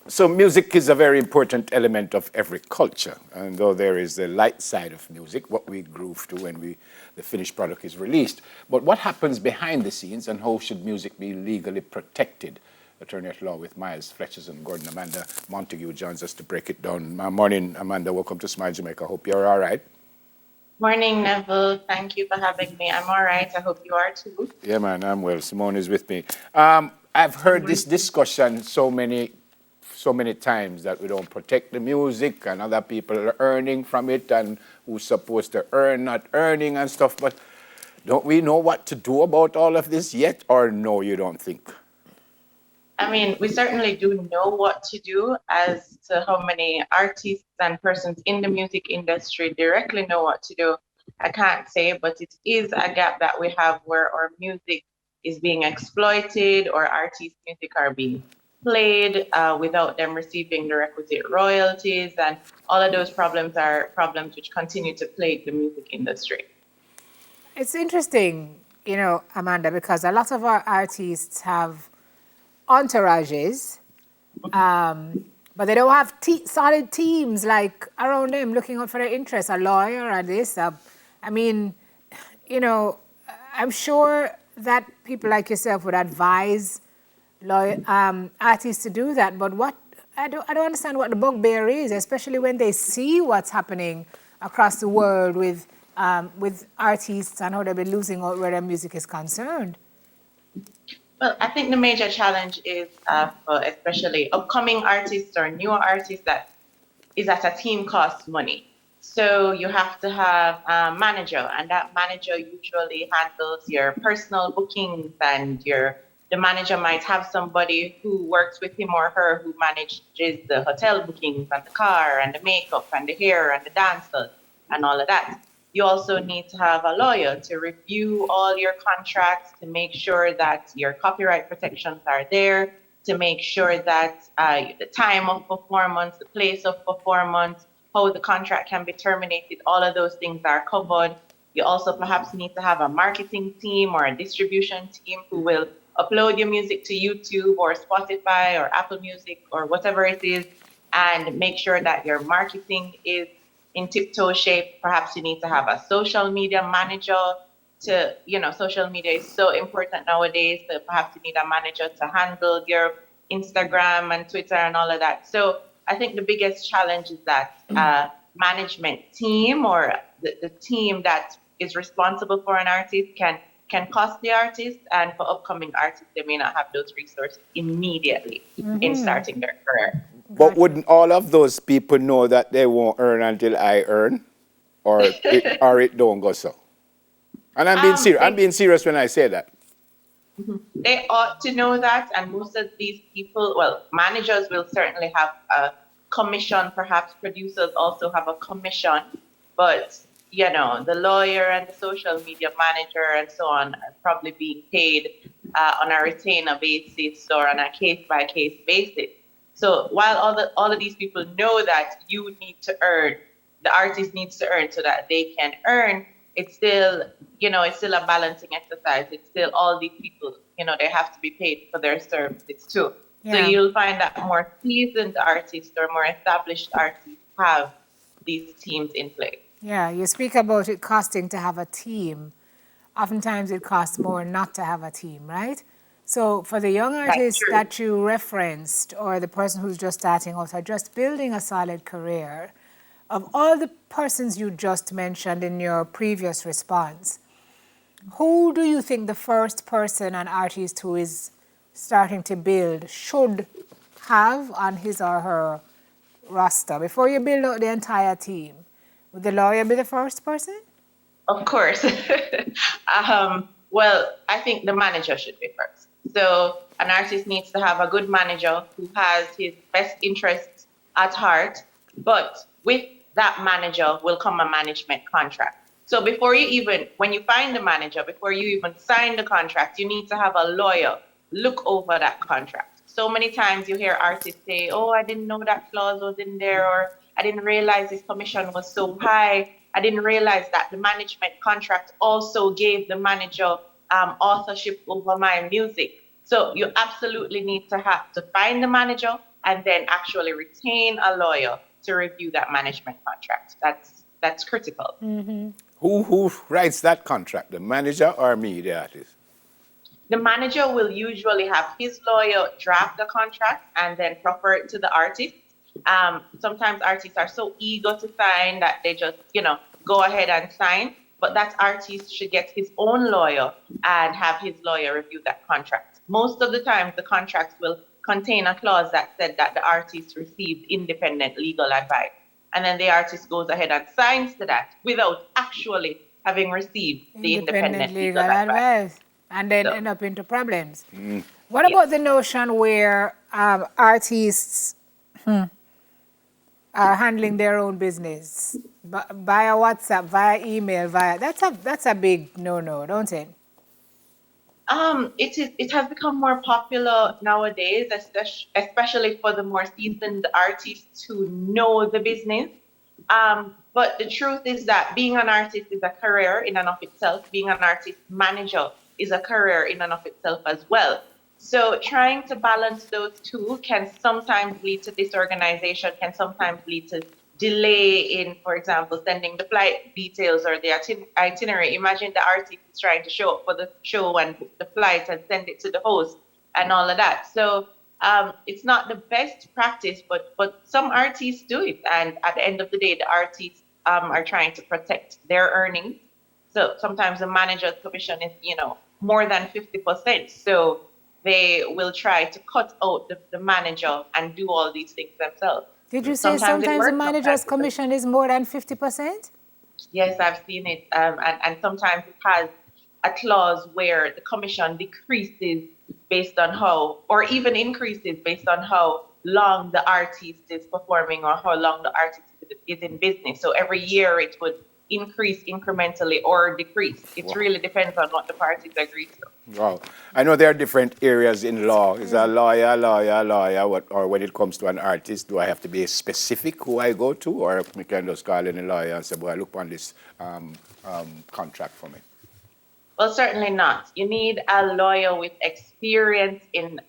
So music is a very important element of every culture, and though there is the light side of music, what we groove to when the finished product is released. But what happens behind the scenes, and how should music be legally protected? Attorney at law with Miles Fletchers and Gordon. Amanda Montague joins us to break it down. Morning, Amanda. Welcome to Smile Jamaica. Hope you're all right. Morning, Neville. Thank you for having me. I'm all right. I hope you are too. Yeah, man, I'm well. Simone is with me. I've heard this discussion so many times that we don't protect the music and other people are earning from it and who's supposed to earn, not earning and stuff. But don't we know what to do about all of this yet? Or no, you don't think? I mean, we certainly do know what to do. As to how many artists and persons in the music industry directly know what to do, I can't say, but it is a gap that we have where our music is being exploited or artists' music are being played without them receiving the requisite royalties. And all of those problems are problems which continue to plague the music industry. It's interesting, Amanda, because a lot of our artists have entourages, but they don't have solid teams like around them looking out for their interests, a lawyer or this. I'm sure that people like yourself would advise artists to do that, but I don't understand what the bugbear is, especially when they see what's happening across the world with artists and how they've been losing out where their music is concerned. Well, I think the major challenge is for especially upcoming artists or newer artists that a team costs money. So you have to have a manager, and that manager usually handles your personal bookings, and the manager might have somebody who works with him or her who manages the hotel bookings and the car and the makeup and the hair and the dancers and all of that. You also need to have a lawyer to review all your contracts, to make sure that your copyright protections are there, to make sure that the time of performance, the place of performance, how the contract can be terminated, all of those things are covered. You also perhaps need to have a marketing team or a distribution team who will upload your music to YouTube or Spotify or Apple Music or whatever it is, and make sure that your marketing is in tiptoe shape. Perhaps you need to have a social media manager social media is so important nowadays. So perhaps you need a manager to handle your Instagram and Twitter and all of that. So I think the biggest challenge is that management team or the team that is responsible for an artist can cost the artist, and for upcoming artists, they may not have those resources immediately in starting their career. But wouldn't all of those people know that they won't earn until I earn? Or it don't go so? And I'm being serious. I'm being serious when I say that. They ought to know that, and most of these people, well, managers will certainly have a commission, perhaps producers also have a commission, but the lawyer and the social media manager and so on are probably being paid on a retainer basis or on a case-by-case basis. So while all of these people know that you need to earn, the artist needs to earn so that they can earn, it's still a balancing exercise. It's still all these people, they have to be paid for their services too. Yeah. So you'll find that more seasoned artists or more established artists have these teams in place. Yeah, you speak about it costing to have a team. Oftentimes it costs more not to have a team, right? So for the young artist that you referenced, or the person who's just starting out or just building a solid career, of all the persons you just mentioned in your previous response, who do you think the first person, an artist who is starting to build, should have on his or her roster before you build out the entire team? Would the lawyer be the first person? Of course. Well, I think the manager should be first. So an artist needs to have a good manager who has his best interests at heart, but with that manager will come a management contract. So when you find the manager, before you even sign the contract, you need to have a lawyer look over that contract. So many times you hear artists say, oh, I didn't know that clause was in there, or I didn't realize this commission was so high. I didn't realize that the management contract also gave the manager authorship over my music. So you absolutely need to have to find the manager and then actually retain a lawyer to review that management contract. That's critical. Who writes that contract? The manager or me, the artist? The manager will usually have his lawyer draft the contract and then proffer it to the artist. Sometimes artists are so eager to sign that they just, go ahead and sign. But that artist should get his own lawyer and have his lawyer review that contract. Most of the time, the contracts will contain a clause that said that the artist received independent legal advice. And then the artist goes ahead and signs to that without actually having received the independent legal advice. And then end up into problems. What Yes. about the notion where artists are handling their own business via WhatsApp, via email, that's a big no-no, don't it? It has become more popular nowadays, especially for the more seasoned artists who know the business. But the truth is that being an artist is a career in and of itself. Being an artist manager is a career in and of itself as well. So trying to balance those two can sometimes lead to disorganization, can sometimes lead to delay in, for example, sending the flight details or the itinerary. Imagine the artist is trying to show up for the show and book the flight and send it to the host and all of that. So it's not the best practice, but some artists do it. And at the end of the day, the artists are trying to protect their earnings. So sometimes the manager's commission is, more than 50%. So they will try to cut out the manager and do all these things themselves. Did you say sometimes the manager's commission is more than 50%? Yes, I've seen it. And sometimes it has a clause where the commission decreases based on how, or even increases based on how long the artist is performing or how long the artist is in business. So every year it would increase incrementally or decrease. It really depends on what the parties agree to. Wow. I know there are different areas in law. Is a lawyer, or when it comes to an artist, do I have to be specific who I go to, or I can just call in a lawyer and say, boy, look on this contract for me? Well, certainly not. You need a lawyer with experience in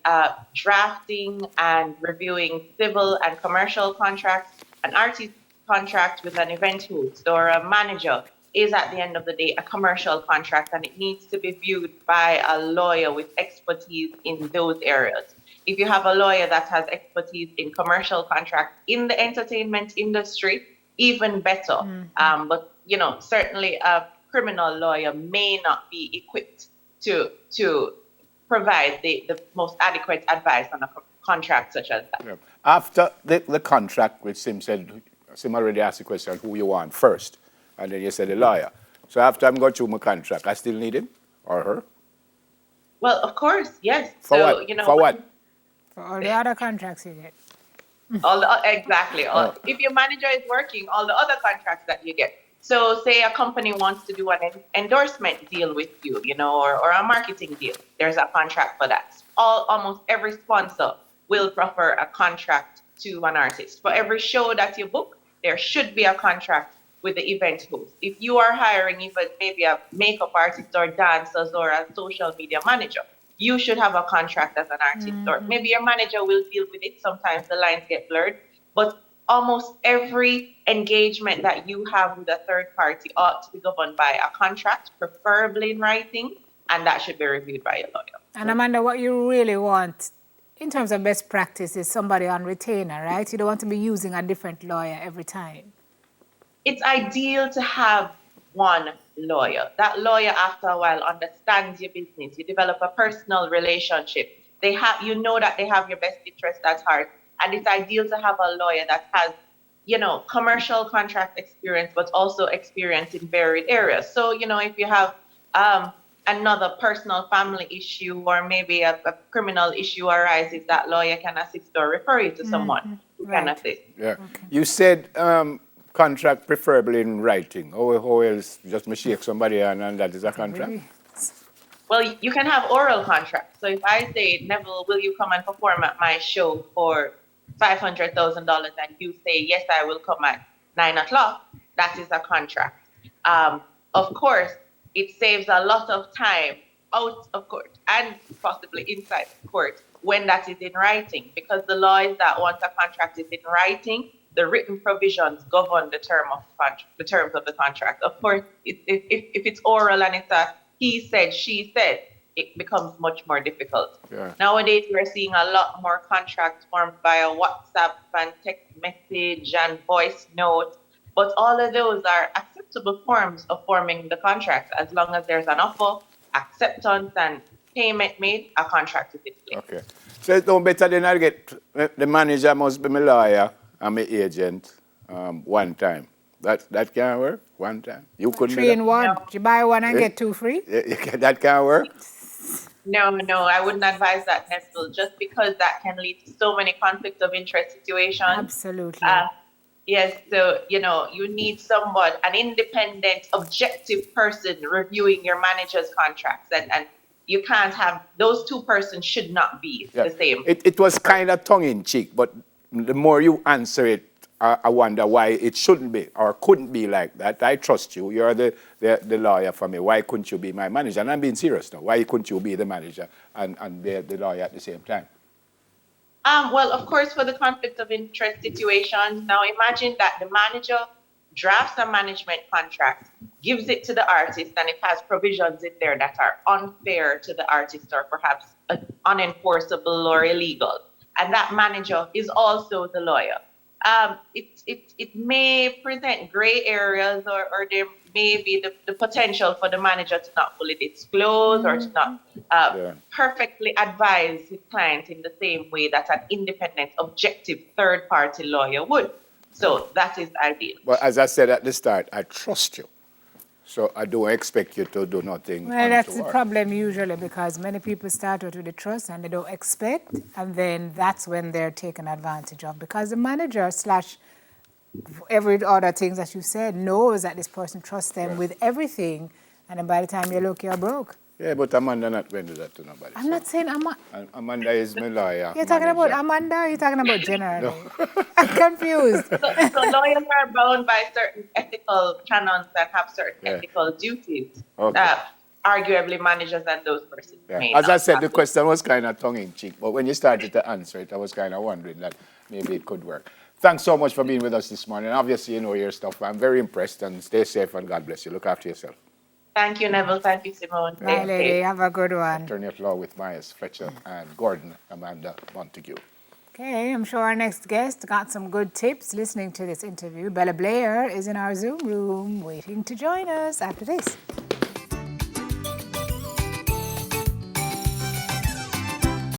drafting and reviewing civil and commercial contracts. An artist contract with an event host or a manager is at the end of the day a commercial contract, and it needs to be viewed by a lawyer with expertise in those areas. If you have a lawyer that has expertise in commercial contracts in the entertainment industry, even better. But certainly a criminal lawyer may not be equipped to provide the most adequate advice on a contract such as that. Yeah. After the contract, which Sim already asked the question, who you want first, and then you said the lawyer. So after I'm going through my contract, I still need him or her? Well, of course, yes. For so, what? For what? For all the other contracts you get. Exactly. If your manager is working, all the other contracts that you get. So say a company wants to do an endorsement deal with you, or a marketing deal. There's a contract for that. Almost every sponsor will prefer a contract to an artist. For every show that you book, there should be a contract with the event host. If you are hiring even maybe a makeup artist or dancers or a social media manager, you should have a contract as an artist. Or maybe your manager will deal with it. Sometimes the lines get blurred. But almost every engagement that you have with a third party ought to be governed by a contract, preferably in writing, and that should be reviewed by a lawyer. And Amanda, what you really want in terms of best practice is somebody on retainer, right? You don't want to be using a different lawyer every time. It's ideal to have one lawyer. That lawyer, after a while, understands your business. You develop a personal relationship. That they have your best interest at heart. And it's ideal to have a lawyer that has, commercial contract experience, but also experience in varied areas. So, if you have another personal family issue or maybe a criminal issue arises, that lawyer can assist or refer you to someone who can assist. Yeah. Okay. You said contract preferably in writing. How else? Just me shake somebody and that is a contract? Well, you can have oral contracts. So if I say, Neville, will you come and perform at my show for $500,000 and you say, yes, I will come at 9 o'clock, that is a contract. Of course, it saves a lot of time out of court and possibly inside court when that is in writing, because the law is that once a contract is in writing, the written provisions govern the the terms of the contract. Of course, if it's oral and it's a he said, she said, it becomes much more difficult. Yeah. Nowadays, we're seeing a lot more contracts formed via WhatsApp and text message and voice note, but all of those are acceptable forms of forming the contract. As long as there's an offer, acceptance, and payment made, a contract is in place. Okay. So it's no better than I get the manager must be my lawyer and my agent one time. That can work one time. You couldn't do 3 in that? 1. No. You buy one and Eh? get 2 free. That can work? No, I wouldn't advise that, Nestle, just because that can lead to so many conflicts of interest situations. Absolutely. Yes, so, you need an independent, objective person reviewing your manager's contracts. And you can't have, those two persons should not be Yeah. the same. It was kind of tongue-in-cheek, but the more you answer it, I wonder why it shouldn't be or couldn't be like that. I trust you. You're the lawyer for me. Why couldn't you be my manager? And I'm being serious now. Why couldn't you be the manager and the lawyer at the same time? Well, of course, for the conflict of interest situations, now imagine that the manager drafts a management contract, gives it to the artist, and it has provisions in there that are unfair to the artist or perhaps unenforceable or illegal. And that manager is also the lawyer. It may present gray areas or there may be the potential for the manager to not fully disclose or to not perfectly advise his client in the same way that an independent, objective third-party lawyer would. So that is ideal. But as I said at the start, I trust you. So I don't expect you to do nothing Well, that's the untoward. problem usually because many people start out with the trust and they don't expect, and then that's when they're taken advantage of because the manager / every other things that you said knows that this person trusts them with everything, and then by the time you look, you're broke. Yeah, but Amanda not going to do that to nobody. I'm not saying Amanda is my lawyer. You're talking about manager. Amanda or you're talking about generally? I'm confused. So lawyers are bound by certain ethical canons that have certain ethical duties Okay. that arguably managers and those persons may As I not said, have the to. question was kind of tongue-in-cheek, but when you started to answer it, I was kind of wondering that maybe it could work. Thanks so much for being with us this morning. Obviously, you know your stuff. I'm very impressed, and stay safe, and God bless you. Look after yourself. Thank you, Neville. Thank you, Simone. My lady, have a good one. Attorney at law with Myers, Fletcher, and Gordon, Amanda Montague. Okay, I'm sure our next guest got some good tips listening to this interview. Bella Blair is in our Zoom room waiting to join us after this.